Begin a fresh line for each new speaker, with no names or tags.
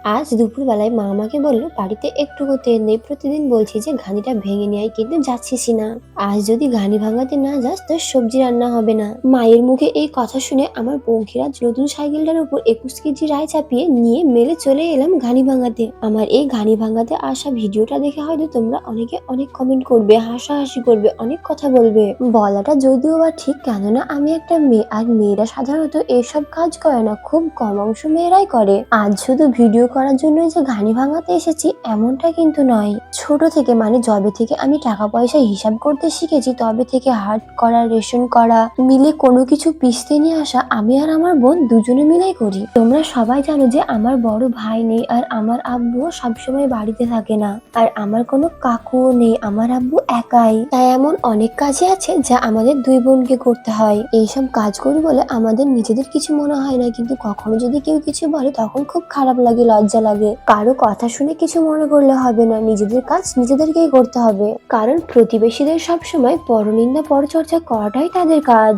আজ দুপুরবেলায় মা আমাকে বলল বাড়িতে একটুকু তেল নেই, প্রতিদিন বলছি যে ঘানিটা ভেঙে নিয়ে আয় কিন্তু যাচ্ছিসই না। আজ যদি ঘানি ভাঙাতে না যাস তো সবজি রান্না হবে না। মায়ের মুখে এই কথা শুনে আমার পঙ্খিরাজ নতুন সাইকেলটার উপর 21 কেজি রায় চাপিয়ে নিয়ে মেলে চলে এলাম ঘানি ভাঙাতে। আমার এই ঘানি ভাঙাতে আসা ভিডিওটা দেখে হয়তো তোমরা অনেকে অনেক কমেন্ট করবে, হাসাহাসি করবে, অনেক কথা বলবে। বলাটা যদিও বা ঠিক, কেননা আমি একটা মেয়ে, আর মেয়েরা সাধারণত এসব কাজ করে না, খুব কম অংশ মেয়েরাই করে। আজ শুধু ভিডিও করার জন্যই যে ঘানি ভাঙাতে এসেছি এমনটা কিন্তু নয়। ছোট থেকে, মানে যবে থেকে আমি টাকা পয়সা হিসাব করতে শিখেছি তবে থেকে হাট করা, রেশন করা, মিলে কোনো কিছু পিষতে নিয়ে আসা আমি আর আমার বোন দুজনে মিলেই করি। তোমরা সবাই জানো যে আমার বড় ভাই নেই, আর আমার আব্বুও সবসময় বাড়িতে থাকে না, আর আমার কোনো কাকুও নেই, আমার আব্বু একাই। তাই এমন অনেক কাজই আছে যা আমাদের দুই বোনকে করতে হয়। এইসব কাজ করি বলে আমাদের নিজেদের কিছু মনে হয় না, কিন্তু কখনো যদি কেউ কিছু বলে তখন খুব খারাপ লাগে, লজ্জা লাগে। কারো কথা শুনে কিছু মনে করলে হবে না, নিজেদের কাজ নিজেদেরকেই করতে হবে, কারণ প্রতিবেশীদের সবসময় পরনিন্দা পরচর্চা করাটাই তাদের কাজ।